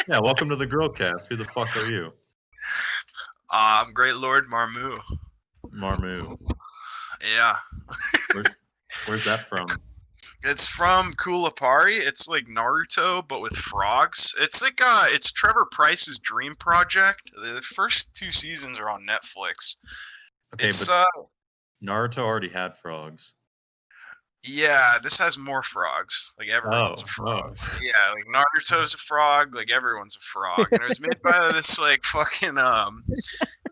Yeah, welcome to the Grillcast. Who the fuck are you? I'm Great Lord Marmu. Marmu. Yeah. Where's that from? It's from Kulapari. It's like Naruto, but with frogs. It's like it's Trevor Price's dream project. The first 2 seasons are on Netflix. Okay, It's but Naruto already had frogs. yeah, this has more frogs. Like everyone's a frog. Yeah, like Naruto's a frog. Like everyone's a frog. And it was made by this like fucking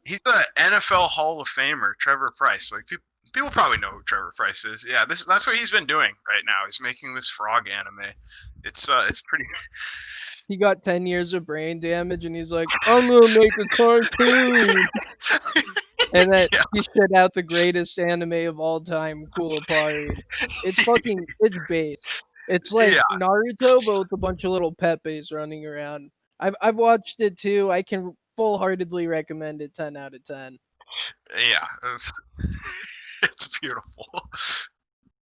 he's an NFL Hall of Famer, Trevor Price. Like people probably know who Trevor Price is. Yeah, that's what he's been doing right now. He's making this frog anime. It's pretty. He got 10 years of brain damage, and he's like, I'm gonna make a cartoon. And then he shit out the greatest anime of all time, Kulapari. It's fucking, it's base. It's like Naruto, but with a bunch of little Pepes running around. I've watched it too. I can full-heartedly recommend it. 10 out of 10. Yeah, it's beautiful.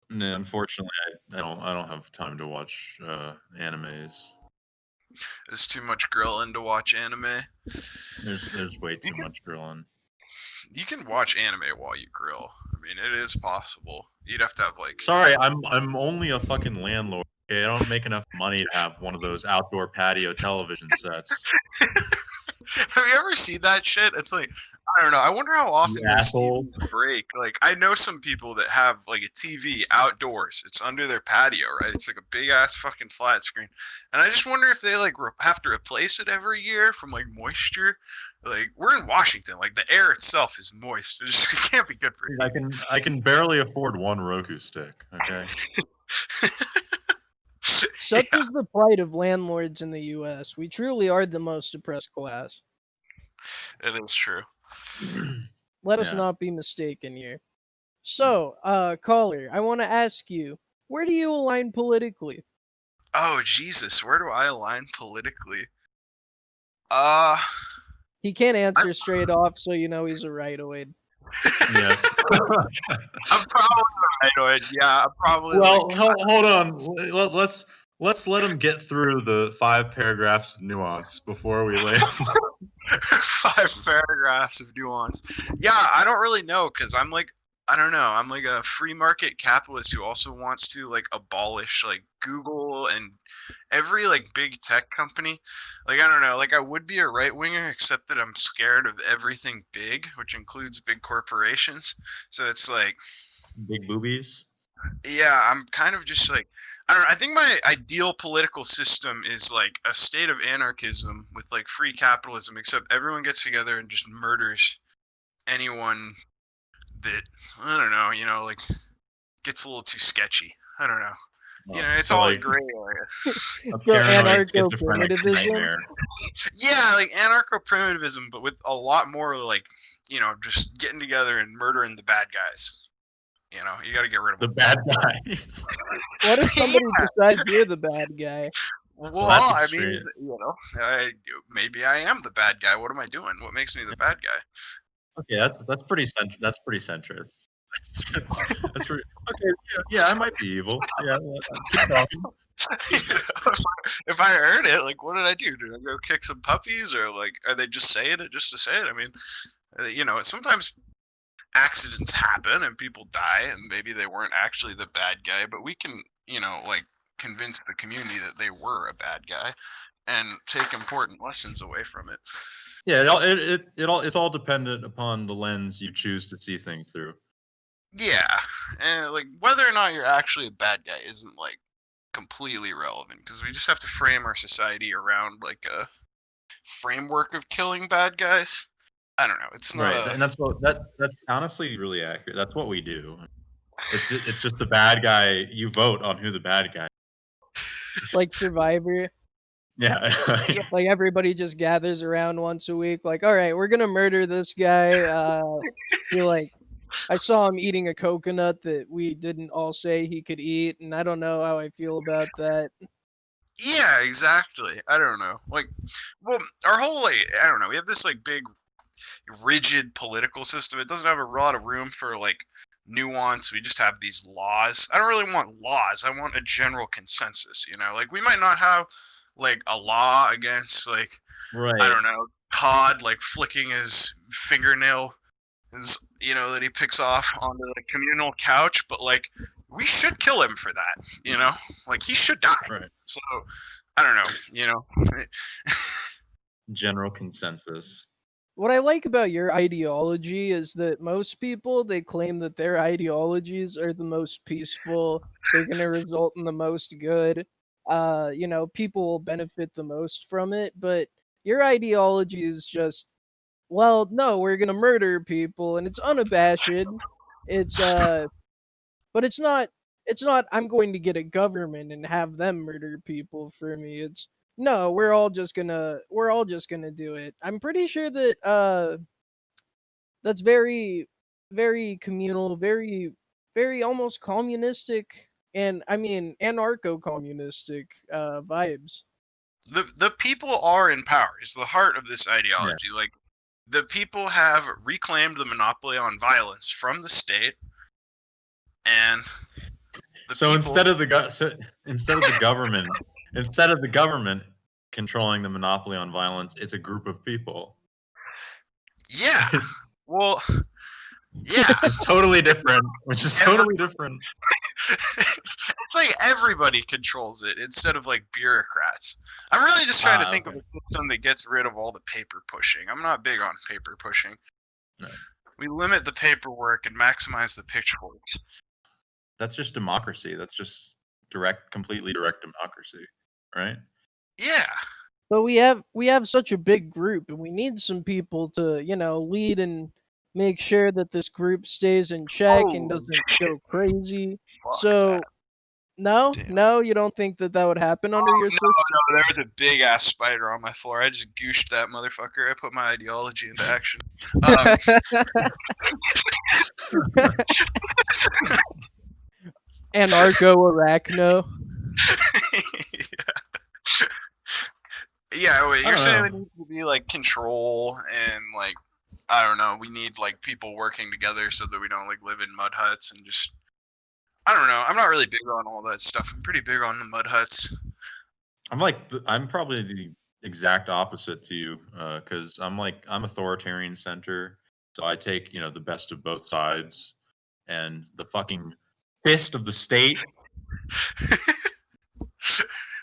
No, unfortunately, I don't have time to watch animes. There's too much grilling to watch anime. There's way too much grilling. You can watch anime while you grill. I mean, it is possible. You'd have to have like. Sorry, I'm only a fucking landlord. Okay, I don't make enough money to have one of those outdoor patio television sets. Have you ever seen that shit? It's like, I don't know. I wonder how often those TVs break. Like, I know some people that have like a TV outdoors. It's under their patio, right? It's like a big ass fucking flat screen, and I just wonder if they like have to replace it every year from like moisture. Like, we're in Washington. Like, the air itself is moist. It can't be good for you. I can barely afford one Roku stick. Okay. Such is the plight of landlords in the U.S. We truly are the most oppressed class. It is true. Let us not be mistaken here. So, caller, I want to ask you, where do you align politically? Oh, Jesus, where do I align politically? He can't answer straight off, so you know he's a rightoid. Yeah. I'm probably a rightoid. Yeah, I'm probably. Well, hold on. Let's let him get through the 5 paragraphs of nuance before we lay. 5 paragraphs of nuance. Yeah, I don't really know because I'm like, I don't know. I'm like a free market capitalist who also wants to like abolish like Google and every like big tech company. Like, I don't know. Like, I would be a right winger, except that I'm scared of everything big, which includes big corporations. So it's like big boobies. Yeah, I'm kind of just like, I don't know. I think my ideal political system is like a state of anarchism with like free capitalism, except everyone gets together and just murders anyone that, I don't know, you know, like gets a little too sketchy. I don't know. You know, it's so all like, gray area. Anarcho-Primitivism? Yeah, like anarcho-primitivism, but with a lot more like, you know, just getting together and murdering the bad guys. You know, you got to get rid of the bad guys. What if somebody decides you're the bad guy? Well, I mean, you know, maybe I am the bad guy. What am I doing? What makes me the bad guy? Okay, that's pretty centrist. That's pretty, okay. Yeah, I might be evil. Yeah, keep talking. If I earn it, like, what did I do? Did I go kick some puppies, or like, are they just saying it just to say it? I mean, you know, sometimes accidents happen and people die, and maybe they weren't actually the bad guy, but we can, you know, like convince the community that they were a bad guy and take important lessons away from it. Yeah, it's all dependent upon the lens you choose to see things through. Yeah, and like whether or not you're actually a bad guy isn't like completely relevant, because we just have to frame our society around like a framework of killing bad guys. I don't know. It's not right, and that's honestly really accurate. That's what we do. It's just the bad guy. You vote on who the bad guy. Like Survivor. Yeah. Like everybody just gathers around once a week. Like, all right, we're gonna murder this guy. You're like, I saw him eating a coconut that we didn't all say he could eat, and I don't know how I feel about that. Yeah, exactly. I don't know. Like, well, our whole like, I don't know. We have this like big, rigid political system. It doesn't have a lot of room for like nuance. We just have these laws. I don't really want laws. I want a general consensus. You know, like we might not have like a law against like Right. I don't know, Todd like flicking his fingernail, that he picks off onto the communal couch, but like we should kill him for that, like he should die. Right. So I don't know, General consensus. What I like about your ideology is that most people, they claim that their ideologies are the most peaceful, they're going to result in the most good. People will benefit the most from it, but your ideology is just, well, no, we're going to murder people, and it's unabashed. It's but it's not I'm going to get a government and have them murder people for me. It's no, we're all just gonna do it. I'm pretty sure that that's very, very communal, very, very almost communistic, and I mean anarcho-communistic vibes. the people are in power. Is the heart of this ideology. Yeah. Like the people have reclaimed the monopoly on violence from the state, and instead of the government controlling the monopoly on violence, it's a group of people. Yeah. Well, yeah. Which is totally different. It's like everybody controls it instead of like bureaucrats. I'm really just trying to think of a system that gets rid of all the paper pushing. I'm not big on paper pushing. No. We limit the paperwork and maximize the pitchforks. That's just democracy. That's just completely direct democracy, right? Yeah. But we have such a big group, and we need some people to, lead and make sure that this group stays in check and doesn't go crazy. So, no, you don't think that would happen under your system? No, there was a big ass spider on my floor. I just gooshed that motherfucker. I put my ideology into action. Anarcho-arachno. Yeah, wait, you're saying there needs to be like control and like I don't know, we need like people working together so that we don't like live in mud huts and just I don't know. I'm not really big on all that stuff. I'm pretty big on the mud huts. I'm probably the exact opposite to you, because I'm authoritarian center, so I take the best of both sides and the fucking fist of the state,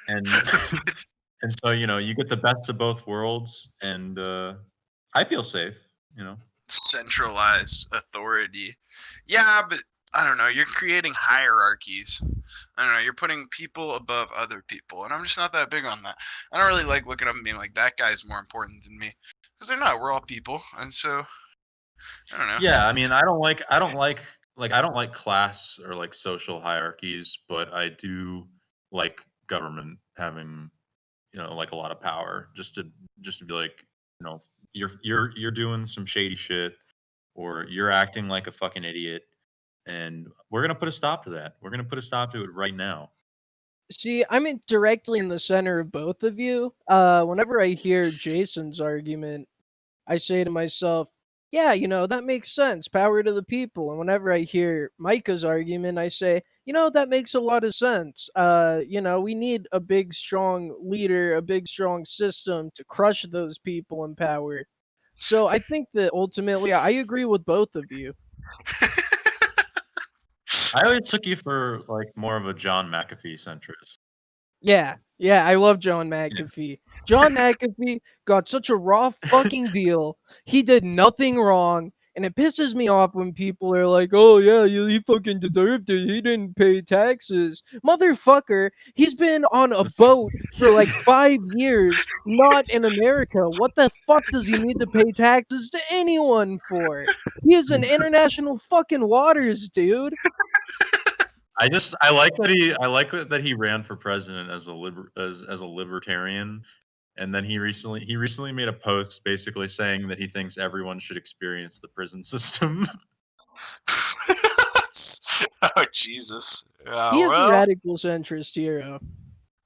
and so you get the best of both worlds, and I feel safe. Centralized authority. Yeah, but I don't know. You're creating hierarchies. I don't know. You're putting people above other people, and I'm just not that big on that. I don't really like looking up and being like, that guy's more important than me, because they're not. We're all people, and so I don't know. Yeah, I mean, I don't like class or like social hierarchies, but I do like government having like a lot of power, just to be like, you're doing some shady shit, or you're acting like a fucking idiot, and we're gonna put a stop to that. We're gonna put a stop to it right now. See, I'm directly in the center of both of you. Whenever I hear Jason's argument, I say to myself, yeah, that makes sense. Power to the people. And whenever I hear Micah's argument, I say, that makes a lot of sense. We need a big, strong leader, a big, strong system to crush those people in power. So I think that ultimately I agree with both of you. I always took you for like more of a John McAfee centrist. Yeah, I love John McAfee. Yeah. John McAfee got such a raw fucking deal. He did nothing wrong, and it pisses me off when people are like, "Oh yeah, he fucking deserved it. He didn't pay taxes." Motherfucker, he's been on a boat for like 5 years, not in America. What the fuck does he need to pay taxes to anyone for? He is in international fucking waters, dude. I like that he ran for president as a libertarian, and then he recently made a post basically saying that he thinks everyone should experience the prison system. Oh Jesus! He is the radical centrist hero.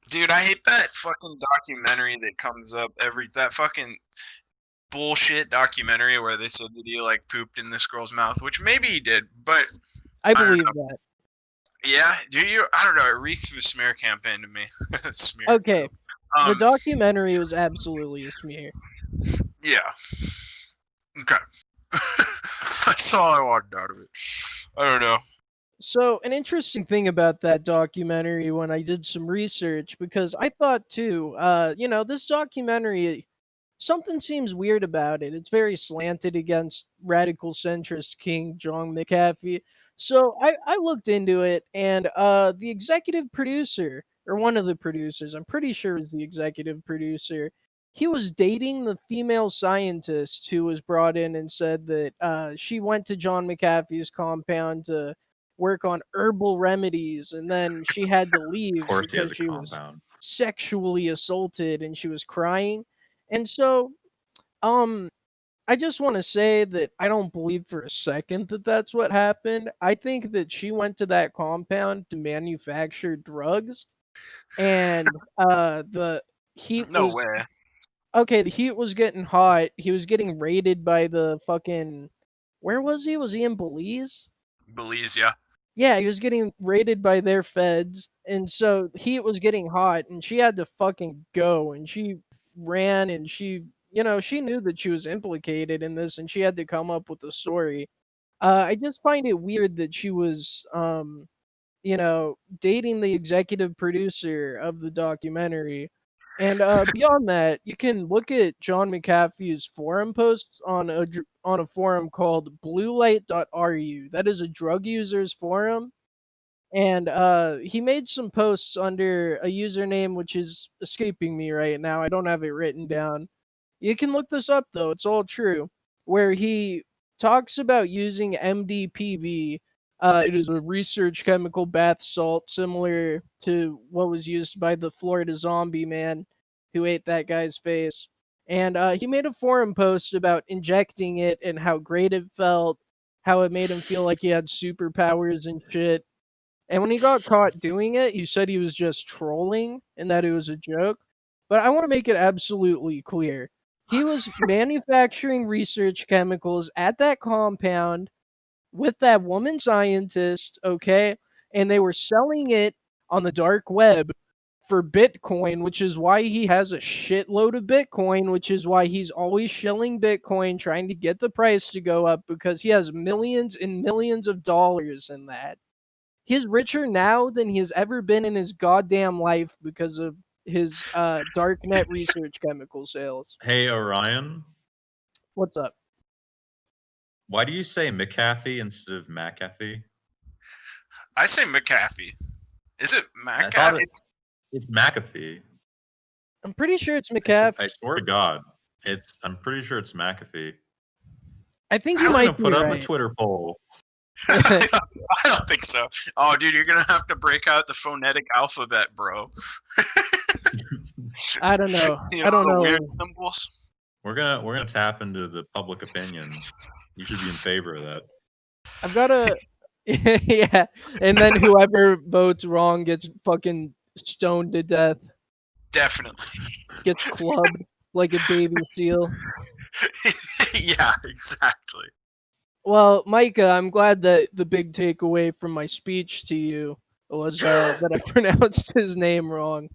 Dude, I hate that fucking documentary that comes up that fucking bullshit documentary where they said that he like pooped in this girl's mouth, which maybe he did, but I believe that. Yeah, do you? I don't know. It reeks of a smear campaign to me. Okay, The documentary was absolutely a smear. Yeah. Okay. That's all I wanted out of it. I don't know. So, an interesting thing about that documentary when I did some research, because I thought too, this documentary, something seems weird about it. It's very slanted against radical centrist King John McAfee. So I looked into it, and the executive producer, or one of the producers, I'm pretty sure it was the executive producer, he was dating the female scientist who was brought in and said that she went to John McAfee's compound to work on herbal remedies, and then she had to Of leave course, he has because a she was compound. sexually assaulted and she was crying. And so, um, I just want to say that I don't believe for a second that that's what happened. I think that she went to that compound to manufacture drugs, and the heat No was way. okay. The heat was getting hot. He was getting raided by the fucking. Where was he? Was he in Belize? Belize, yeah. Yeah, he was getting raided by their feds, and so heat was getting hot, and she had to fucking go, and she ran, and she knew that she was implicated in this, and she had to come up with a story. I just find it weird that she was, dating the executive producer of the documentary. And beyond that, you can look at John McAfee's forum posts on a forum called bluelight.ru. That is a drug users forum, and he made some posts under a username which is escaping me right now. I don't have it written down. You can look this up though, it's all true. Where he talks about using MDPV. It is a research chemical bath salt similar to what was used by the Florida zombie man who ate that guy's face. And he made a forum post about injecting it and how great it felt, how it made him feel like he had superpowers and shit. And when he got caught doing it, he said he was just trolling and that it was a joke. But I want to make it absolutely clear. He was manufacturing research chemicals at that compound with that woman scientist, okay? And they were selling it on the dark web for Bitcoin, which is why he has a shitload of Bitcoin, which is why he's always shilling Bitcoin, trying to get the price to go up because he has millions and millions of dollars in that. He's richer now than he has ever been in his goddamn life because of his darknet research chemical sales. Hey, Orion, What's up? why do you say McAfee instead of McAfee? I say McAfee. Is it I thought McAfee? it's McAfee. I'm pretty sure it's McAfee. I swear to God, I'm pretty sure it's McAfee. I think I'm you gonna might be put up a right. Twitter poll. I don't think so. Oh, dude, you're gonna have to break out the phonetic alphabet, bro. I don't know. You I don't the know. weird symbols. We're gonna tap into the public opinion. You should be in favor of that. I've got to. Yeah, and then whoever votes wrong gets fucking stoned to death. Definitely. Gets clubbed like a baby seal. Yeah, exactly. Well, Micah, I'm glad that the big takeaway from my speech to you was that I pronounced his name wrong.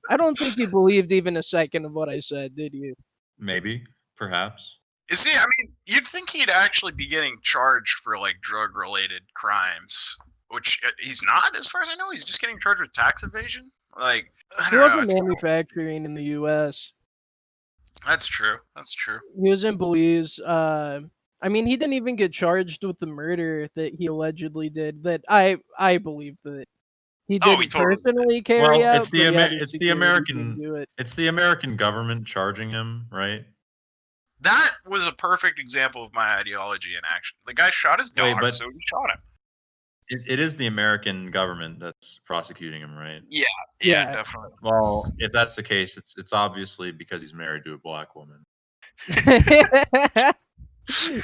I don't think you believed even a second of what I said, did you? Maybe, perhaps. Is he? I mean, you'd think he'd actually be getting charged for like drug-related crimes, which he's not, as far as I know. He's just getting charged with tax evasion. Like, I He don't know. wasn't manufacturing in the U.S. That's true. That's true. He was in Belize. I mean, he didn't even get charged with the murder that he allegedly did. That I believe that he Oh, he didn't totally. personally carry Well, out, but he had his security team do it. it's the American government charging him, right? That was a perfect example of my ideology in action. The guy shot his dog, but so he shot him. It is the American government that's prosecuting him, right? Yeah, definitely. Well, if that's the case, it's obviously because he's married to a black woman.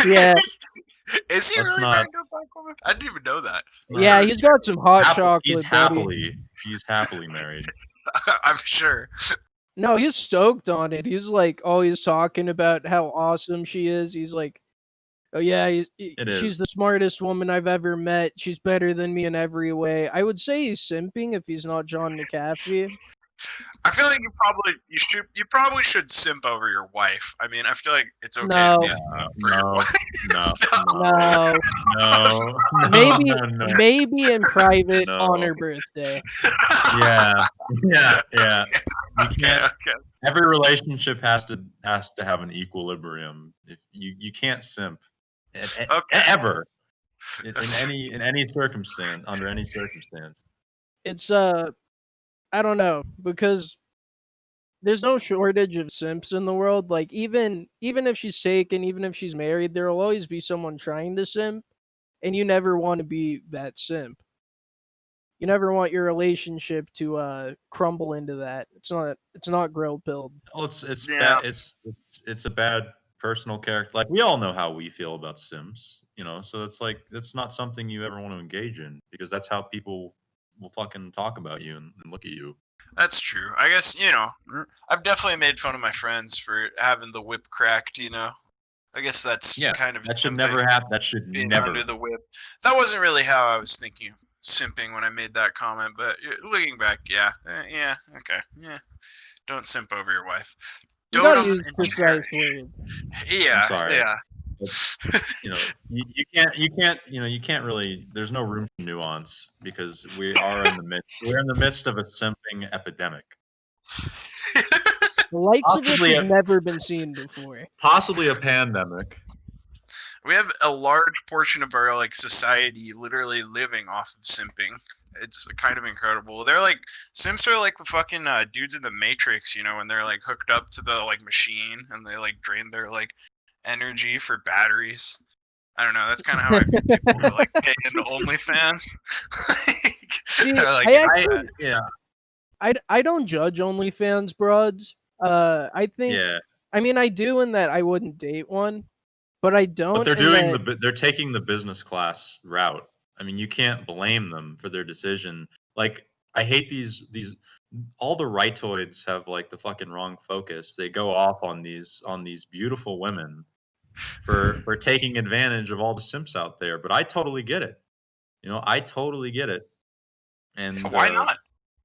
Yeah. Is he Let's really not- married to a black woman? I didn't even know that. Yeah, he's got some hot chocolate, He's happily married. I'm sure. No, he's stoked on it. He's like always talking about how awesome she is. He's like, oh yeah, she's the smartest woman I've ever met. She's better than me in every way. I would say he's simping if he's not John McAfee. I feel like you probably should simp over your wife. I mean, I feel like it's okay No. to be a simp for your wife. No. Maybe in private No. on her birthday. Yeah. You can't. Okay. Every relationship has to have an equilibrium. If you can't simp ever in any circumstance, under any circumstance. It's I don't know, because there's no shortage of simps in the world. Like even if she's taken, even if she's married, there will always be someone trying to simp, and you never want to be that simp. You never want your relationship to crumble into that. It's not grill pilled. Well, it's Yeah. bad. It's a bad personal character. Like we all know how we feel about Sims, So it's like that's not something you ever want to engage in because that's how people will fucking talk about you and look at you. That's true. I guess, I've definitely made fun of my friends for having the whip cracked, I guess that's kind of that should never happen. That should being never under the whip. That wasn't really how I was thinking simping when I made that comment, but looking back, okay. Don't simp over your wife. You gotta use precise words. Yeah. I'm sorry. Yeah. You can't really. There's no room for nuance because we're in the midst of a simping epidemic. The likes of which has never been seen before. Possibly a pandemic. We have a large portion of our society literally living off of simping. It's kind of incredible. They're like simps are like the fucking dudes in the Matrix, when they're like hooked up to the machine and they drain their energy for batteries. I don't know. That's kind of how I feel people who pay into OnlyFans. I don't judge OnlyFans broads. I think. Yeah. I mean, I do in that I wouldn't date one, but I don't. But they're taking the business class route. I mean, you can't blame them for their decision. Like, I hate these all the rightoids have the fucking wrong focus. They go off on these beautiful women for taking advantage of all the simps out there. But I totally get it. I totally get it. And why not?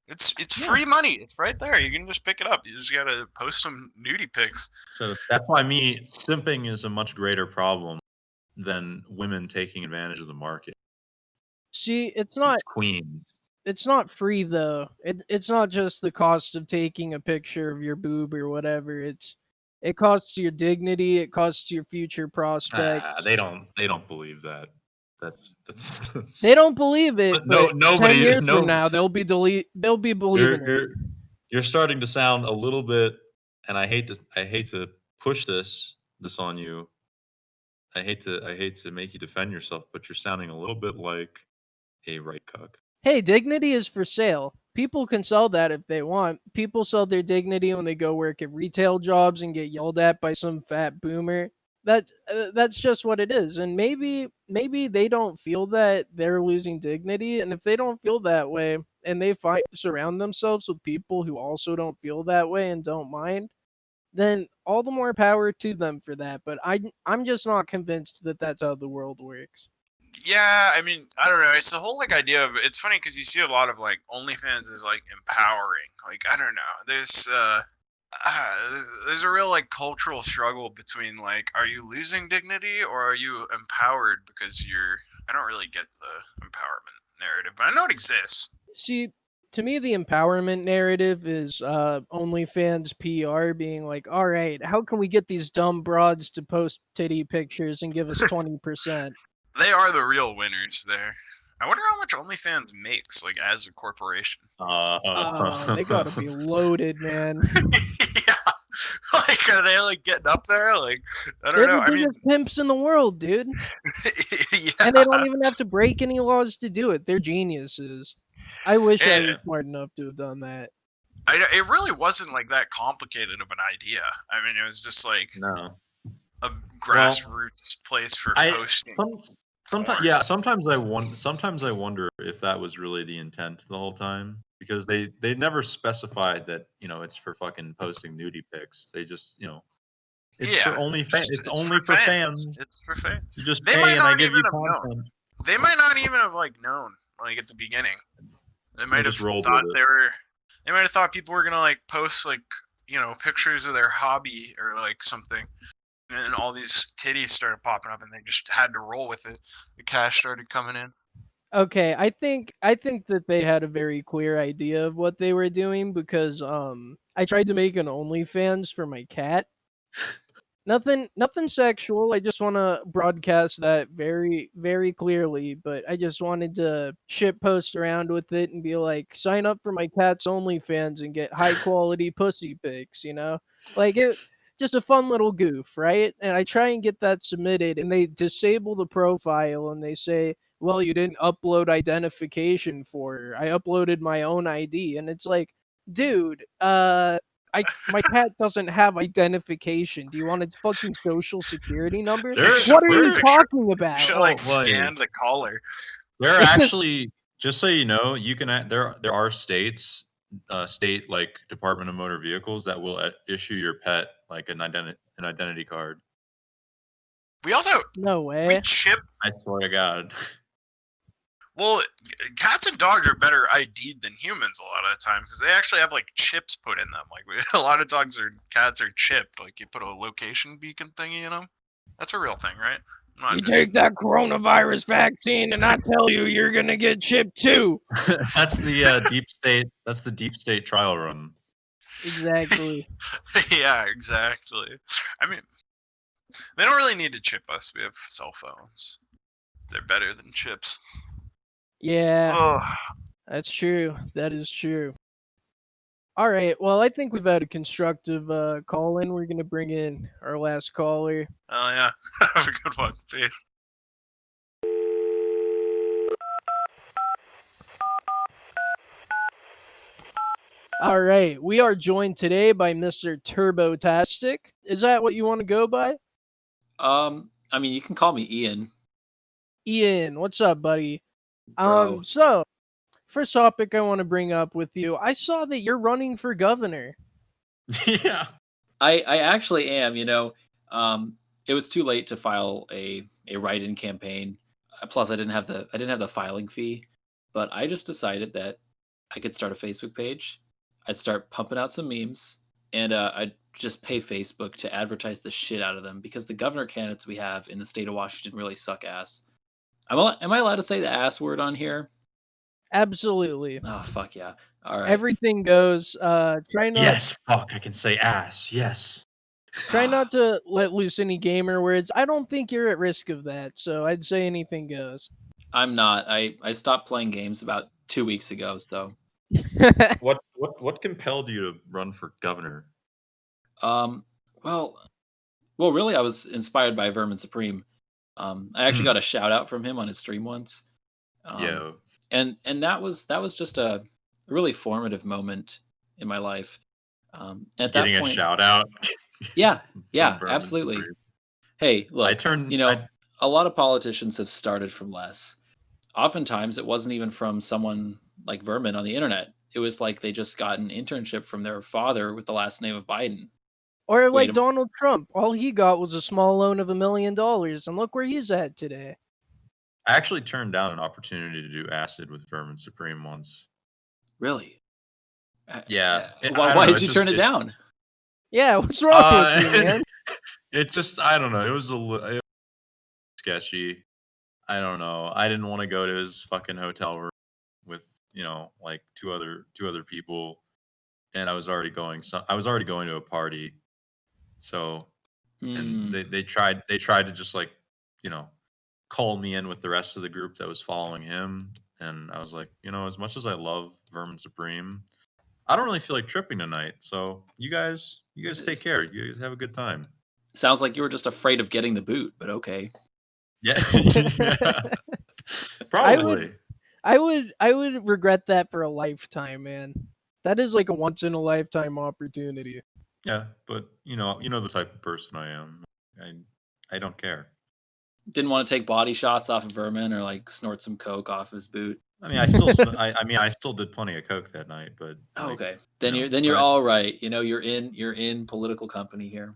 It's free money. It's right there. You can just pick it up. You just gotta post some nudie pics. So that's why simping is a much greater problem than women taking advantage of the market. See, it's queens. It's not free though. It's not just the cost of taking a picture of your boob or whatever. It costs your dignity. It costs your future prospects. They don't believe that. That's they don't believe it. But nobody 10 years from now they'll be believing it. You're starting to sound a little bit, and I hate to push this on you. I hate to make you defend yourself, but you're sounding a little bit like a right cuck. Hey, dignity is for sale. People can sell that if they want. People sell their dignity when they go work at retail jobs and get yelled at by some fat boomer. That's just what it is. And maybe they don't feel that they're losing dignity. And if they don't feel that way, and they surround themselves with people who also don't feel that way and don't mind, then all the more power to them for that. But I'm just not convinced that that's how the world works. Yeah, I mean, I don't know. It's the whole idea of it's funny because you see a lot of OnlyFans is empowering. I don't know. There's a real cultural struggle between are you losing dignity or are you empowered because I don't really get the empowerment narrative, but I know it exists. See, to me the empowerment narrative is OnlyFans PR being all right, how can we get these dumb broads to post titty pictures and give us 20%? They are the real winners there. I wonder how much OnlyFans makes, as a corporation. They gotta be loaded, man. Yeah. Are they getting up there? I don't know. They're the biggest pimps in the world, dude. Yeah. And they don't even have to break any laws to do it. They're geniuses. I wish I was smart enough to have done that. It really wasn't that complicated of an idea. I mean, it was just no. a grassroots place for posting. Sometimes I wonder if that was really the intent the whole time because they never specified that it's for fucking posting nudie pics. They just it's for OnlyFans. It's only for fans. It's for fans. You just pay and I give you content. They might not even have known at the beginning. They might have thought they were They might have thought people were gonna like post like pictures of their hobby or like something, and then all these titties started popping up, and they just had to roll with it. The cash started coming in. Okay, I think that they had a very clear idea of what they were doing because I tried to make an OnlyFans for my cat. Nothing sexual. I just want to broadcast that very very clearly, but I just wanted to shit post around with it and be like, sign up for my cat's OnlyFans and get high quality pussy pics, Like it just a fun little goof, right? And I try and get that submitted and they disable the profile and they say, "Well, you didn't upload identification for her." I uploaded my own ID and it's like, dude, my cat doesn't have identification. Do you want its fucking social security number? What are you talking You about? should like scan the collar. There are actually, just so you know, you can there are states, state like Department of Motor Vehicles that will issue your pet like an identity card. We also No way. we chip. I swear to God. Well, cats and dogs are better ID'd than humans a lot of the time because they actually have like chips put in them. Like a lot of cats are chipped. Like you put a location beacon thingy in them. That's a real thing, right? You take that coronavirus vaccine, and I tell you, you're gonna get chipped too. That's the deep state. That's the deep state trial run. Exactly. Yeah, exactly. I mean, they don't really need to chip us. We have cell phones. They're better than chips. Yeah, Ugh. that's true. That is true. All right. Well, I think we've had a constructive call in. We're gonna bring in our last caller. Oh yeah, have a good one. Peace. All right. We are joined today by Mr. Turbotastic. Is that what you want to go by? I mean, you can call me Ian. Ian, what's up, buddy? Bro. So first topic I want to bring up with you. I saw that you're running for governor. Yeah. I actually am, it was too late to file a write-in campaign. Plus I didn't have the filing fee, but I just decided that I could start a Facebook page. I'd start pumping out some memes and I'd just pay Facebook to advertise the shit out of them because the governor candidates we have in the state of Washington really suck ass. Am I allowed to say the ass word on here? Absolutely. Oh fuck yeah. All right. Everything goes. Try not. Yes, fuck. I can say ass. Yes. Try not to let loose any gamer words. I don't think you're at risk of that, so I'd say anything goes. I'm not. I stopped playing games about 2 weeks ago, so. What compelled you to run for governor? Well, really, I was inspired by Vermin Supreme. I actually got a shout out from him on his stream once. Yeah. And that was just a really formative moment in my life. At Getting that point, a shout out. Yeah, absolutely. Supreme. Hey, look, a lot of politicians have started from less. Oftentimes, it wasn't even from someone like Vermin on the internet. It was like they just got an internship from their father with the last name of Biden. Or like Donald Trump. All he got was a small loan of $1 million, and look where he's at today. I actually turned down an opportunity to do acid with Vermin Supreme once. Really? Yeah. Why did you turn it down? Yeah, what's wrong with you, man? It just, I don't know. It was sketchy. I don't know. I didn't want to go to his fucking hotel room with, like two other people, and I was already going to a party. So, and they tried to just like, call me in with the rest of the group that was following him, and I was like, as much as I love Vermin Supreme, I don't really feel like tripping tonight. So you guys take care. You guys have a good time. Sounds like you were just afraid of getting the boot, but okay. Yeah. Yeah. Probably. I would regret that for a lifetime, man. That is like a once in a lifetime opportunity. Yeah, but you know the type of person I am. I don't care. Didn't want to take body shots off of Vermin or like snort some coke off his boot. I mean, I still did plenty of coke that night, but okay. Then you're all right. You're in political company here.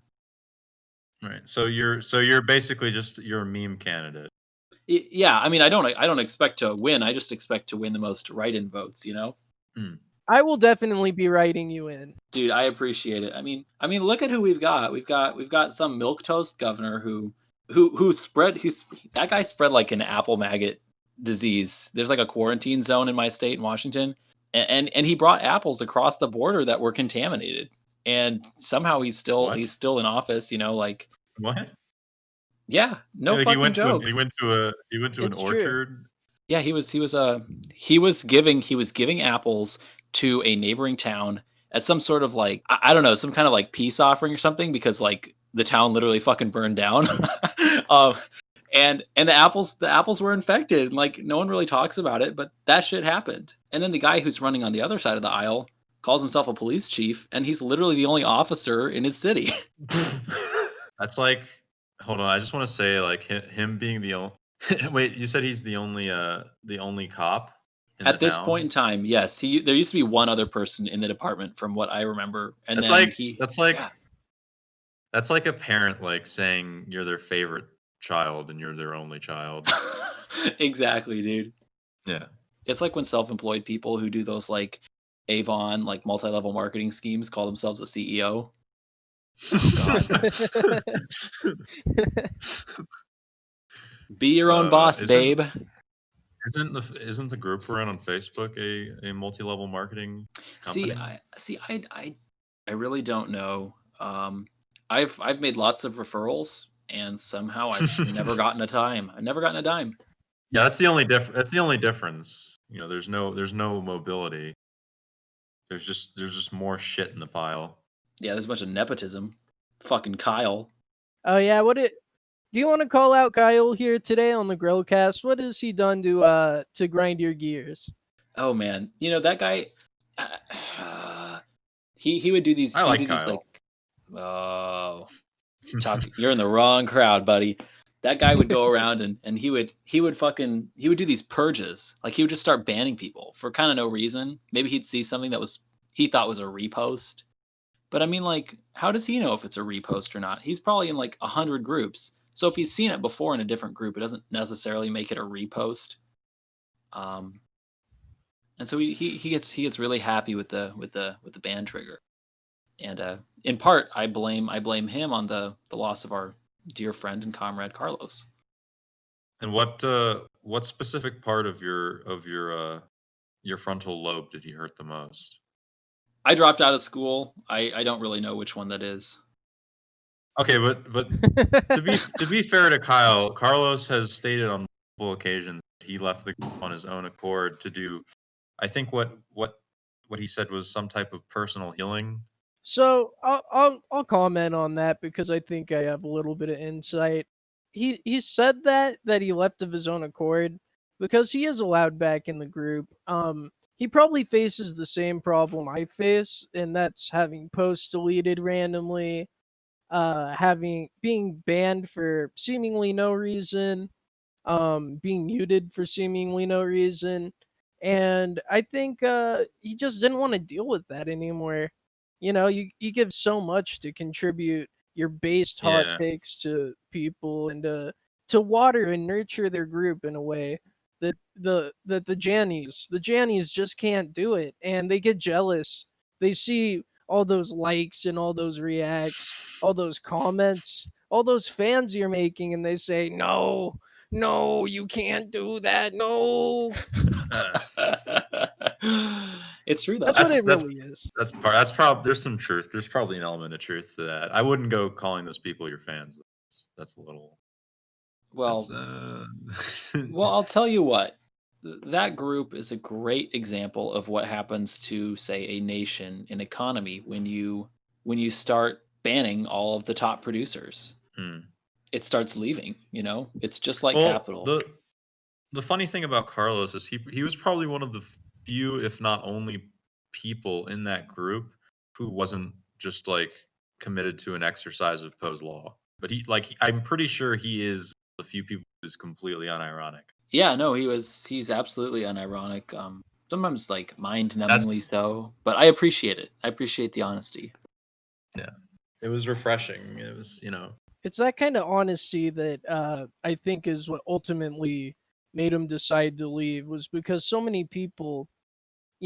Right. So you're basically you're a meme candidate. Yeah, I mean, I don't expect to win. I just expect to win the most write-in votes. I will definitely be writing you in. Dude, I appreciate it. I mean, look at who we've got. We've got some milquetoast governor who that guy spread like an apple maggot disease. There's like a quarantine zone in my state in Washington, and he brought apples across the border that were contaminated. And somehow he's still in office, like What? yeah, no Like fucking joke. he went to an orchard. Yeah, he was giving apples to a neighboring town as some sort of like I don't know, some kind of like peace offering or something because like the town literally fucking burned down. um, and the apples were infected. Like no one really talks about it, but that shit happened. And then the guy who's running on the other side of the aisle calls himself a police chief, and he's literally the only officer in his city. That's like, hold on, I just want to say like him being the only. Wait, you said he's the only cop in At the this town? point in time, yes. There used to be one other person in the department, from what I remember, and That's then that's like a parent like saying you're their favorite child and you're their only child. Exactly, dude. Yeah. It's like when self-employed people who do those like Avon like multi-level marketing schemes call themselves a CEO. Oh god. Be your own boss, babe. Isn't the group we're in on Facebook a multi-level marketing company? I really don't know. I've made lots of referrals, and somehow I've never gotten a dime. I've never gotten a dime. Yeah, that's the only difference. There's no mobility. There's just more shit in the pile. Yeah, there's a bunch of nepotism. Fucking Kyle. Oh yeah, do you want to call out Kyle here today on the Grillcast? What has he done to grind your gears? Oh man, that guy. He would do these. I like Kyle. Oh, you're in the wrong crowd, buddy. That guy would go around and he would do these purges. Like he would just start banning people for kind of no reason. Maybe he'd see something that he thought was a repost. But I mean, like, how does he know if it's a repost or not? He's probably in like 100 groups. So if he's seen it before in a different group, it doesn't necessarily make it a repost. And so he gets really happy with the ban trigger. And in part, I blame him on the loss of our dear friend and comrade Carlos. And what specific part of your frontal lobe did he hurt the most? I dropped out of school. I don't really know which one that is. Okay, but to be fair to Kyle, Carlos has stated on multiple occasions he left the group on his own accord to do, I think what he said was some type of personal healing. So I'll comment on that because I think I have a little bit of insight. He said that he left of his own accord because he is allowed back in the group. He probably faces the same problem I face, and that's having posts deleted randomly, being banned for seemingly no reason, being muted for seemingly no reason. And I think he just didn't want to deal with that anymore. You give so much to contribute your based hot takes to people and to water and nurture their group in a way that the Jannies just can't do it, and they get jealous. They see all those likes and all those reacts, all those comments, all those fans you're making, and they say, no, you can't do that. No. It's true though. That's what it really is. That's probably there's some truth. There's probably an element of truth to that. I wouldn't go calling those people your fans. That's a little. Well, well, I'll tell you what. That group is a great example of what happens to, say, a nation, an economy, when you start banning all of the top producers. It starts leaving. It's just like capital. The funny thing about Carlos is he was probably one of the few, if not only, people in that group who wasn't just like committed to an exercise of Poe's law. But I'm pretty sure he is the few people who's completely unironic. Yeah, no, he's absolutely unironic. Sometimes like mind-numbingly so, but I appreciate it. I appreciate the honesty. Yeah, it was refreshing. It was, It's that kind of honesty that I think is what ultimately made him decide to leave, was because so many people,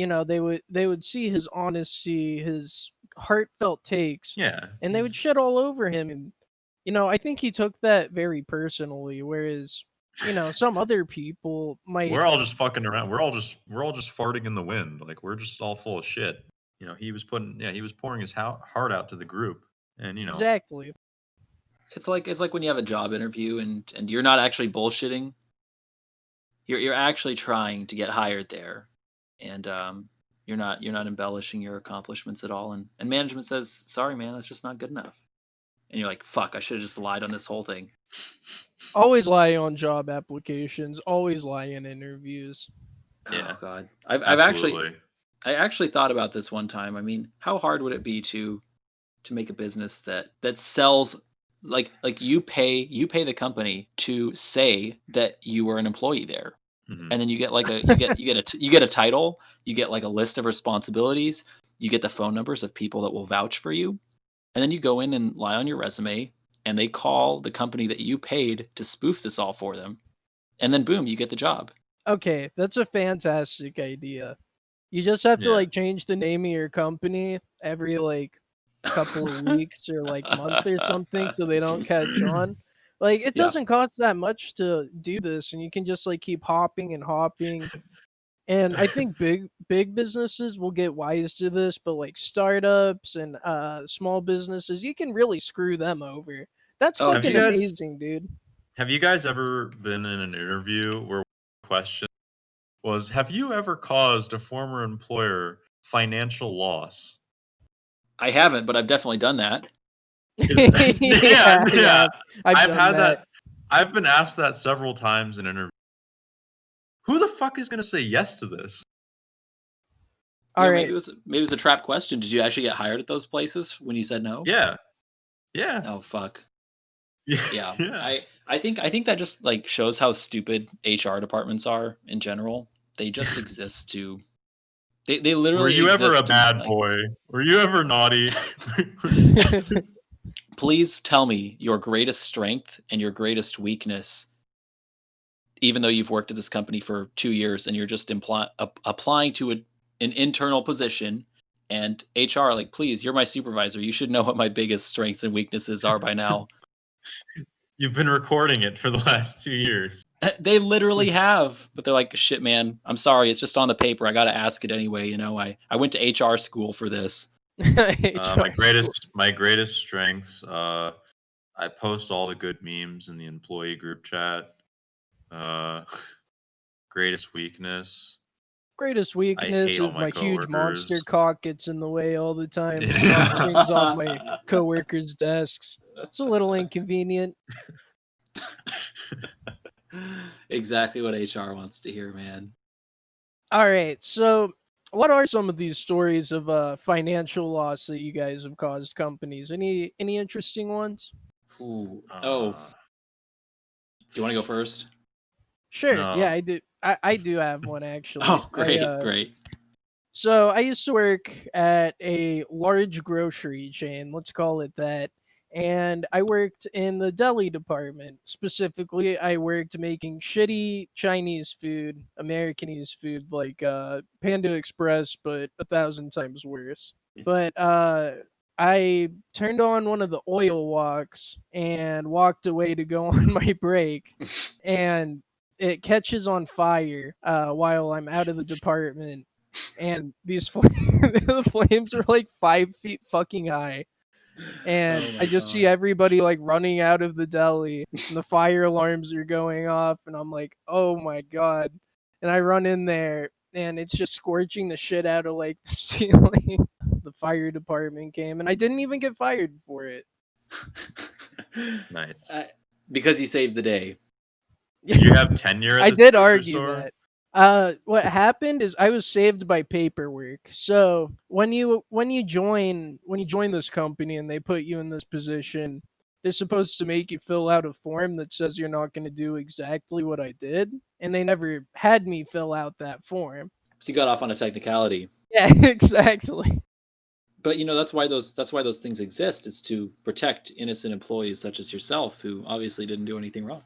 they would see his honesty, his heartfelt takes, Yeah, and they would shit all over him. And I think he took that very personally, whereas some other people might. we're all just fucking around. We're all just farting in the wind. Like we're just all full of shit. He was pouring his heart out to the group, and Exactly. It's like when you have a job interview and you're not actually bullshitting. You're actually trying to get hired there, and you're not embellishing your accomplishments at all. And management says, "Sorry, man, that's just not good enough." And you're like, "Fuck, I should have just lied on this whole thing." Always lie on job applications. Always lie in interviews. Yeah, Oh God, I've absolutely. I actually thought about this one time. I mean, how hard would it be to make a business that sells like you pay the company to say that you were an employee there, Mhm. and then you get like you get a title, you get like a list of responsibilities, you get the phone numbers of people that will vouch for you, and then you go in and lie on your resume, and they call the company that you paid to spoof this all for them, and then boom, you get the job. Okay, that's a fantastic idea. You just have to Yeah. change the name of your company every couple of weeks or month or something so they don't catch on. It Yeah. doesn't cost that much to do this, and you can just keep hopping and hopping. And I think big businesses will get wise to this, but startups and small businesses, you can really screw them over. That's Oh, fucking amazing, dude. Have you guys ever been in an interview where the question was, have you ever caused a former employer financial loss? I haven't, but I've definitely done that. Yeah, Yeah. I've I've done had that. I've been asked that several times in interviews. Who the fuck is going to say yes to this? All Maybe right. it was a trap question. Did you actually get hired at those places when you said no? Yeah. Yeah. Oh fuck. Yeah. Yeah. Yeah. I think that just shows how stupid HR departments are in general. They just exist to they Were literally you ever a exist to bad boy? Were you ever naughty? please tell me your greatest strength and your greatest weakness, even though you've worked at this company for 2 years and you're just applying to an internal position, and HR please, you're my supervisor, you should know what my biggest strengths and weaknesses are by now. You've been recording it for the last 2 years. They literally have, but they're like, shit, man, I'm sorry, it's just on the paper, I gotta ask it anyway. I went to HR school for this. My greatest strengths, I post all the good memes in the employee group chat. Greatest weakness, Greatest I weakness hate all is my my huge coworkers. monster cock gets in the way all the time. Yeah. Dump things on my coworkers' desks. It's a little inconvenient. Exactly what HR wants to hear, man. All right, so what are some of these stories of financial loss that you guys have caused companies? Any interesting ones? Ooh. Uh, Do you want to go first? Sure. Yeah, no. I do. I do have one actually. Oh, great, great. So I used to work at a large grocery chain, let's call it that. And I worked in the deli department. Specifically, I worked making shitty Chinese food, Americanese food like Panda Express, but 1,000 times worse. But I turned on one of the oil walks and walked away to go on my break, and it catches on fire while I'm out of the department, and the flames are 5 feet fucking high, and Oh I my just see God. everybody running out of the deli, and the fire alarms are going off, and I'm like, oh my god, and I run in there, and it's just scorching the shit out of the ceiling. The fire department came, and I didn't even get fired for it. Nice. Because you saved the day. Did you have tenure at I this did grocery argue store? that. What happened is I was saved by paperwork. So when you join this company and they put you in this position, they're supposed to make you fill out a form that says you're not going to do exactly what I did, and they never had me fill out that form. So you got off on a technicality. Yeah, exactly. But that's why those things exist, is to protect innocent employees such as yourself who obviously didn't do anything wrong.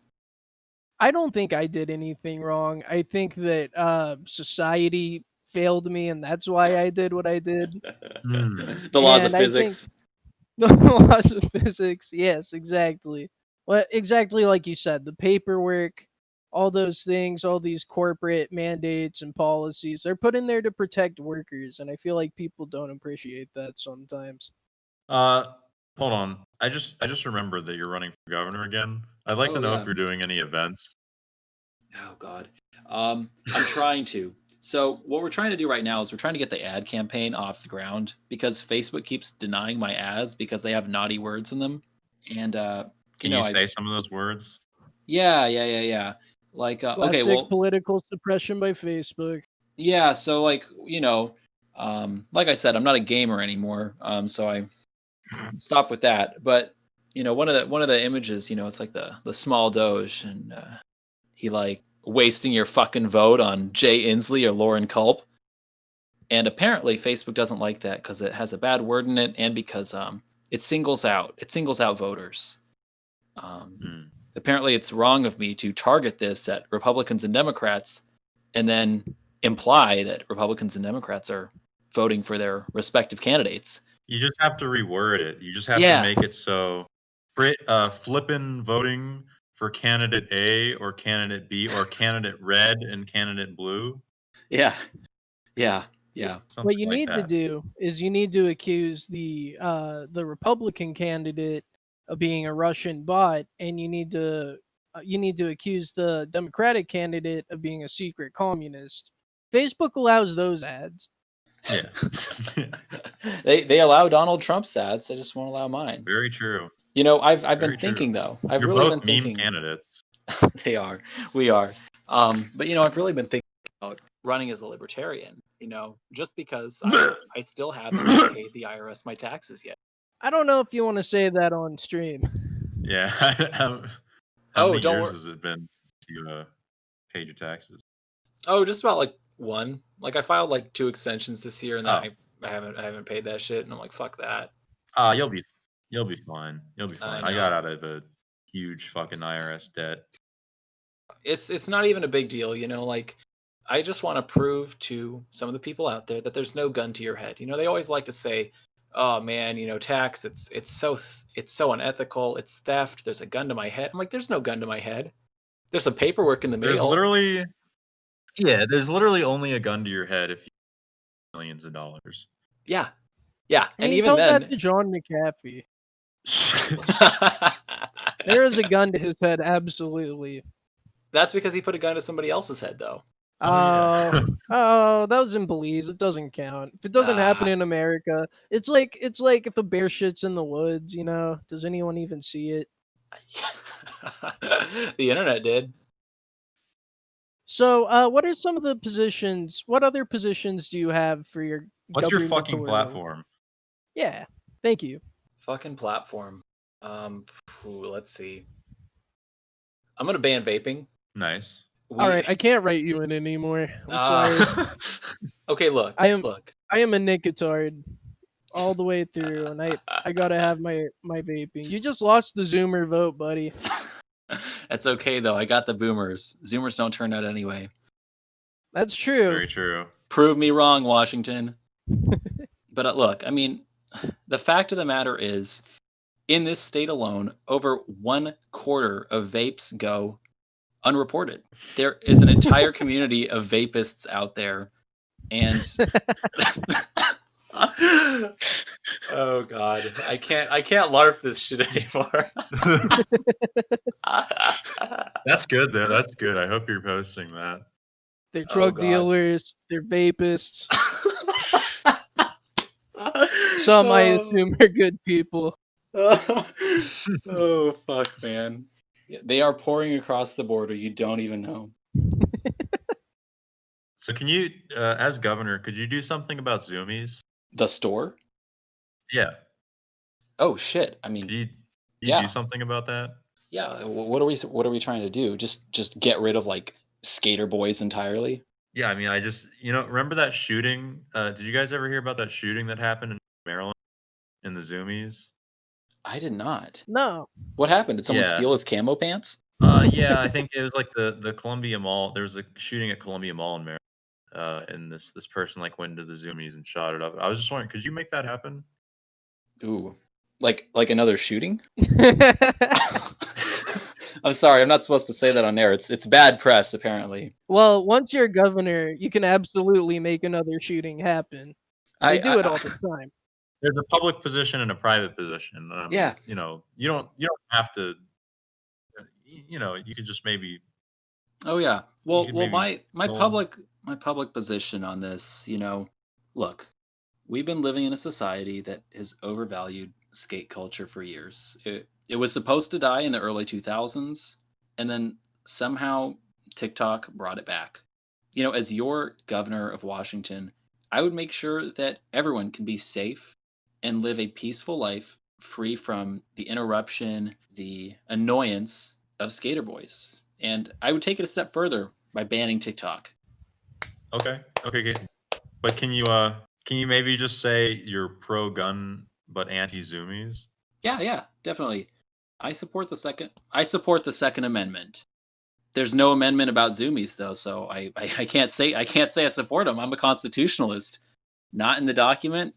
I don't think I did anything wrong. I think that society failed me, and that's why I did what I did. Hmm. The laws of And I think physics. the laws of physics, yes, exactly. Well, exactly like you said, the paperwork, all those things, all these corporate mandates and policies, they're put in there to protect workers, and I feel like people don't appreciate that sometimes. Uh, hold on. I just remembered that you're running for governor again. I'd like Oh to know if yeah. you're doing any events. Oh God. I'm trying to. So what we're trying to do right now is we're trying to get the ad campaign off the ground because Facebook keeps denying my ads because they have naughty words in them. And Can you say some of those words? yeah. Like okay, Classic well, political suppression by Facebook. yeah. So like like I said, I'm not a gamer anymore. So I stopped with that. But one of the images, it's like the small Doge, and he like wasting your fucking vote on Jay Inslee or Lauren Culp. And apparently Facebook doesn't like that because it has a bad word in it, and because it singles out voters. Um, Hmm. Apparently it's wrong of me to target this at Republicans and Democrats, and then imply that Republicans and Democrats are voting for their respective candidates. You just have to reword it. You just have to Yeah, make it so flippin' voting for candidate A or candidate B or candidate red and candidate blue. yeah, yeah. What Something you like need to that. do is you need to accuse the Republican candidate of being a Russian bot, and you need to accuse the Democratic candidate of being a secret communist. Facebook allows those ads. Yeah. They allow Donald Trump's ads. They just won't allow mine. Very true. I've been Very true. thinking though. I've You're really both been meme thinking. candidates. They are. We are. But I've really been thinking about running as a libertarian. Just because I still haven't paid the IRS my taxes yet. I don't know if you want to say that on stream. Yeah. How Oh, many don't years worry. has it been since you paid your taxes? Oh, just about like one. Like I filed like 2 extensions this year, and then Oh. I haven't paid that shit, and I'm like, fuck that. You'll be fine. You'll be fine. I got out of a huge fucking IRS debt. It's not even a big deal, like I just want to prove to some of the people out there that there's no gun to your head. They always like to say, "Oh man, tax it's so unethical, it's theft, there's a gun to my head." I'm like, "There's no gun to my head. There's some paperwork in the There's mail." there's literally only a gun to your head if you have millions of dollars. Yeah. I And mean, even tell then that to John McAfee. There is a gun to his head, absolutely. That's because he put a gun to somebody else's head though. Oh, yeah. That was in Belize. It doesn't count. If it doesn't happen in America, it's like if a bear shits in the woods. Does anyone even see it? The internet did. So, what are some of the positions? What other positions do you have for your What's your fucking gubernatorial? platform? Yeah, thank you. Fucking platform. Let's see. I'm gonna ban vaping. Nice. All right, I can't write you in anymore. I'm sorry. Okay, look. I am a nicotard all the way through, and I gotta have my vaping. You just lost the Zoomer vote, buddy. That's okay though. I got the boomers. Zoomers don't turn out anyway. That's true. Very true. Prove me wrong, Washington. But look, I mean, the fact of the matter is, in this state alone, over 1/4 of vapes go unreported. There is an entire community of vapists out there, and oh god, I can't LARP this shit anymore. That's good though. That's good. I hope you're posting that. They're drug dealers. They're vapists. Some I assume are good people. Oh fuck, man. They are pouring across the border. You don't even know. So can you, as governor, could you do something about Zoomies? The store? Yeah. Oh shit. I mean, Can you yeah. do something about that? Yeah. What are we trying to do? Just get rid of like skater boys entirely? Yeah, I mean, I just remember that shooting? Did you guys ever hear about that shooting that happened in Maryland in the Zoomies? I did not. No. What happened? Did someone steal his camo pants? Yeah, I think it was like the Columbia Mall. There was a shooting at Columbia Mall in Maryland, and this person like went into the zoomies and shot it up. I was just wondering, could you make that happen? Ooh, like another shooting? I'm sorry, I'm not supposed to say that on air. It's bad press, apparently. Well, once you're governor, you can absolutely make another shooting happen. They do it all the time. There's a public position and a private position. Yeah. You know, you don't have to. You know, you could just maybe. Oh yeah. Well, maybe my public position on this, look, we've been living in a society that has overvalued skate culture for years. It was supposed to die in the early 2000s, and then somehow TikTok brought it back. As your governor of Washington, I would make sure that everyone can be safe and live a peaceful life free from the interruption, the annoyance of skater boys. And I would take it a step further by banning TikTok. Okay. But can you maybe just say you're pro-gun but anti-zoomies? Yeah, definitely. I support the Second Amendment. There's no amendment about zoomies though, so I can't say I support them. I'm a constitutionalist. Not in the document.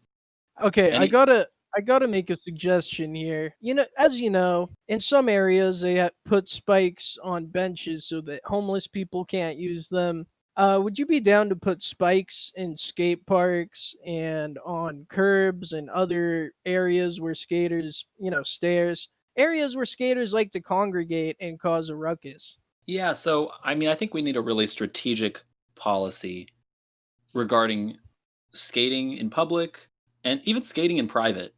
Okay, I gotta make a suggestion here. As you know, in some areas they put spikes on benches so that homeless people can't use them. Would you be down to put spikes in skate parks and on curbs and other areas where skaters, stairs, areas where skaters like to congregate and cause a ruckus? Yeah, so I mean, I think we need a really strategic policy regarding skating in public and even skating in private.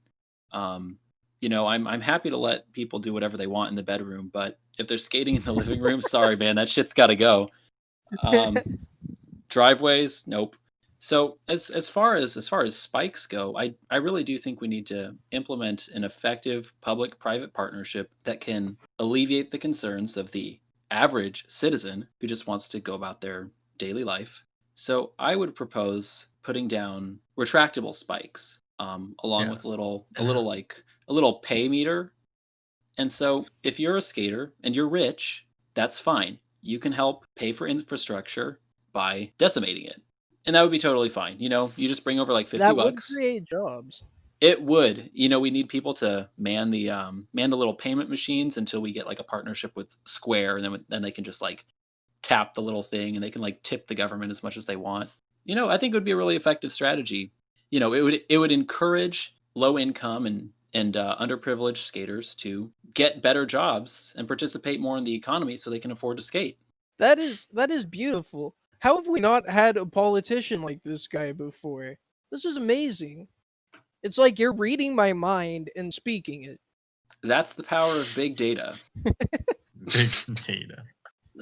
I'm happy to let people do whatever they want in the bedroom, but if they're skating in the living room, sorry, man, that shit's got to go. Driveways, nope. So as far as spikes go, I really do think we need to implement an effective public-private partnership that can alleviate the concerns of the average citizen who just wants to go about their daily life. So I would propose putting down retractable spikes, along with a little pay meter. And so if you're a skater and you're rich, that's fine. You can help pay for infrastructure by decimating it. And that would be totally fine. You just bring over like 50 That would bucks. create jobs. It would. We need people to man the little payment machines until we get like a partnership with Square, and then they can just like tap the little thing and they can like tip the government as much as they want. I think it would be a really effective strategy. It would encourage low income and underprivileged skaters to get better jobs and participate more in the economy so they can afford to skate. That is beautiful. How have we not had a politician like this guy before? This is amazing. It's like you're reading my mind and speaking it. That's the power of big data. Big data.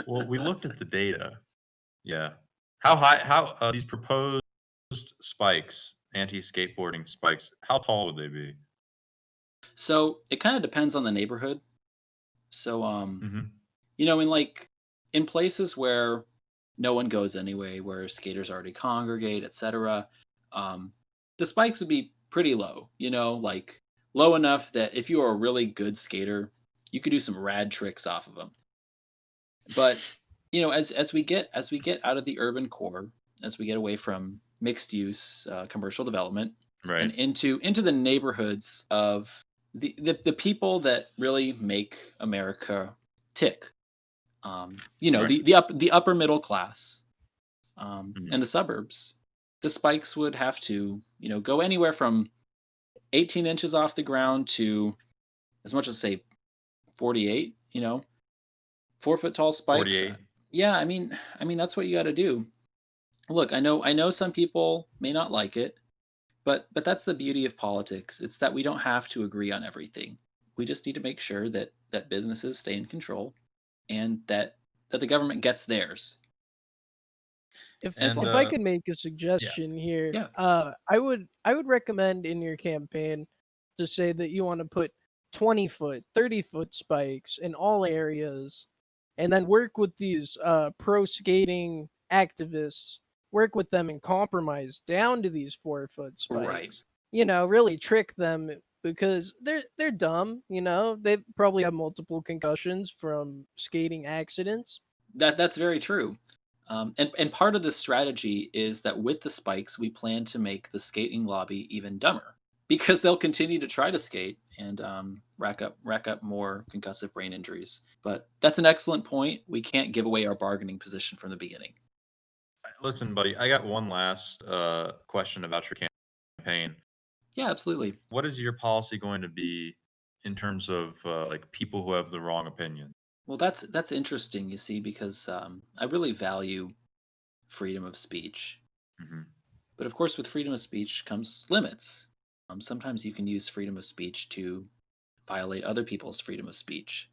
Well, we looked at the data. Yeah. How these proposed spikes, anti-skateboarding spikes, how tall would they be? So it kind of depends on the neighborhood. So Mhm. in places where no one goes anyway, where skaters already congregate, etc., the spikes would be pretty low. Like low enough that if you are a really good skater, you could do some rad tricks off of them. But as we get out of the urban core, as we get away from mixed use commercial development, Right. and into the neighborhoods of the people that really make America tick, Right. the upper middle class, Mhm. and the suburbs, the spikes would have to go anywhere from 18 inches off the ground to as much as say 48. 4-foot tall spikes. 48. Yeah, I mean that's what you got to do. Look, I know some people may not like it, but that's the beauty of politics. It's that we don't have to agree on everything. We just need to make sure that businesses stay in control and that the government gets theirs. If I could make a suggestion here, Yeah. I would recommend in your campaign to say that you want to put 20-foot, 30-foot spikes in all areas, and then work with these pro skating activists, work with them and compromise down to these 4-foot spikes. Right. Really trick them because they're dumb. They probably have multiple concussions from skating accidents. That's very true. And part of this strategy is that with the spikes, we plan to make the skating lobby even dumber because they'll continue to try to skate and rack up more concussive brain injuries. But that's an excellent point. We can't give away our bargaining position from the beginning. Listen, buddy, I got one last question about your campaign. Yeah, absolutely. What is your policy going to be in terms of like people who have the wrong opinion? Well, that's interesting, you see, because I really value freedom of speech. Mm-hmm. But of course, with freedom of speech comes limits. Sometimes you can use freedom of speech to violate other people's freedom of speech.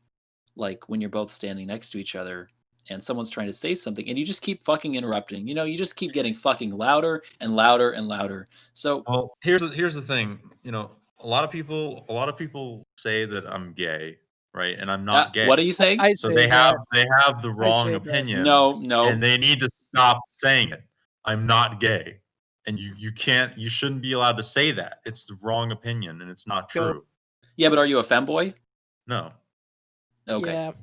Like when you're both standing next to each other and someone's trying to say something and you just keep fucking interrupting. You just keep getting fucking louder and louder and louder. So well, here's the thing. A lot of people say that I'm gay, right? And I'm not gay. What are you saying? So they have the wrong opinion. No. And they need to stop saying it. I'm not gay. And you shouldn't be allowed to say that. It's the wrong opinion and it's not true. Yeah, but are you a femboy? No. Okay.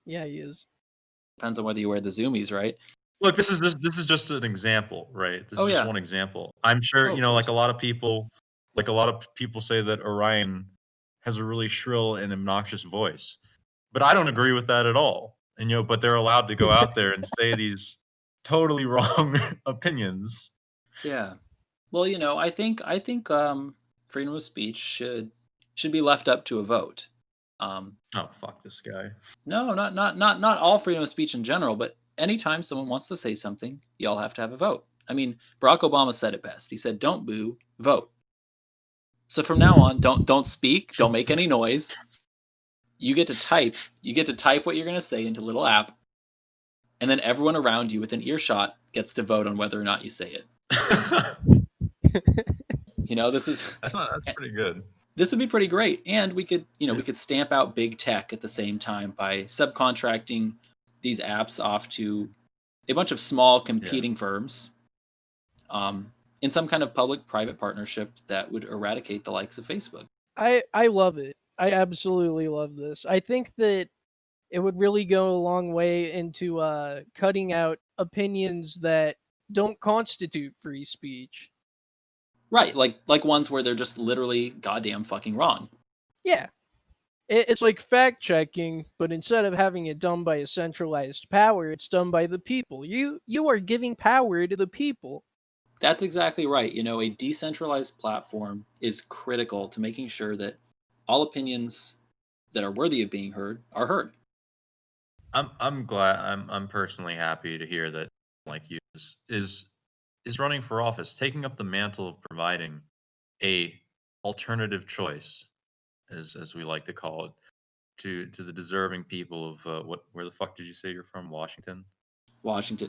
Yeah, he is. Depends on whether you wear the zoomies, right? Look, this is just an example, right? This is just one example. I'm sure, like a lot of people say that Orion has a really shrill and obnoxious voice. But I don't agree with that at all. And but they're allowed to go out there and say these totally wrong opinions. Yeah. Well, I think freedom of speech should be left up to a vote. Oh, fuck this guy. No, not all freedom of speech in general, but anytime someone wants to say something, y'all have to have a vote. I mean, Barack Obama said it best. He said, "Don't boo, vote." So from now on, don't speak, don't make any noise. You get to type. You get to type what you're going to say into a little app, and then everyone around you within earshot gets to vote on whether or not you say it. That's pretty good. This would be pretty great, and we could stamp out big tech at the same time by subcontracting these apps off to a bunch of small competing firms, in some kind of public-private partnership that would eradicate the likes of Facebook. I love it. I absolutely love this. I think that it would really go a long way into cutting out opinions that don't constitute free speech. Right, like ones where they're just literally goddamn fucking wrong. Yeah. It's like fact-checking, but instead of having it done by a centralized power, it's done by the people. You are giving power to the people. That's exactly right. A decentralized platform is critical to making sure that all opinions that are worthy of being heard are heard. I'm glad. I'm personally happy to hear that like you is running for office, taking up the mantle of providing a alternative choice, as we like to call it, to the deserving people of where the fuck did you say you're from? Washington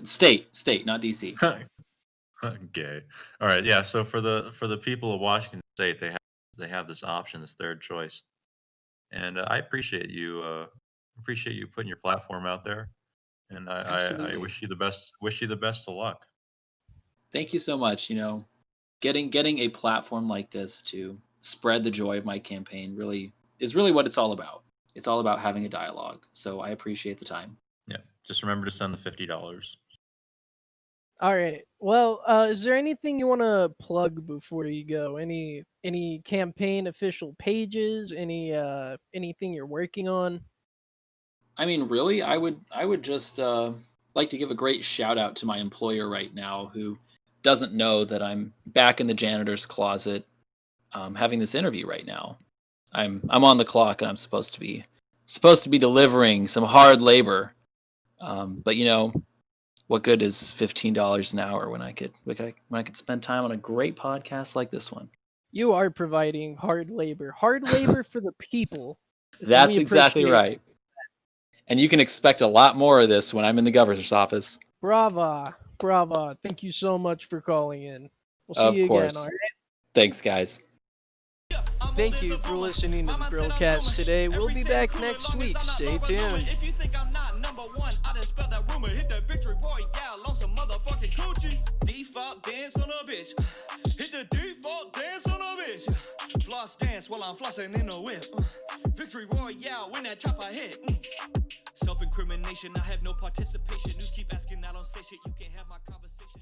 State, not DC. Gay. All right, yeah. So for the people of Washington State, they have this option, this third choice, and I appreciate you putting your platform out there, and I wish you the best. Wish you the best of luck. Thank you so much. Getting a platform like this to spread the joy of my campaign is really what it's all about. It's all about having a dialogue. So I appreciate the time. Yeah. Just remember to send the $50. All right. Well, is there anything you want to plug before you go? Any campaign official pages? Anything you're working on? I mean, really, I would just like to give a great shout out to my employer right now, who doesn't know that I'm back in the janitor's closet, having this interview right now. I'm on the clock and I'm supposed to be delivering some hard labor. But what good is $15 an hour when I could spend time on a great podcast like this one? You are providing hard labor for the people. That's exactly right. And you can expect a lot more of this when I'm in the governor's office. Brava. Thank you so much for calling in. We'll see you again, all right? Thanks, guys. Thank you for listening to the Grillcast today. We'll be back next week. Stay tuned. If you think I'm not number one, I done spelled that rumor, hit that victory royale on some motherfucking coochie. Default dance on a bitch. Hit the default dance on a bitch. Floss dance while I'm flossing in a whip. Victory royale when that chopper hit. Self-incrimination, I have no participation. News keep asking, I don't say shit. You can't have my conversation.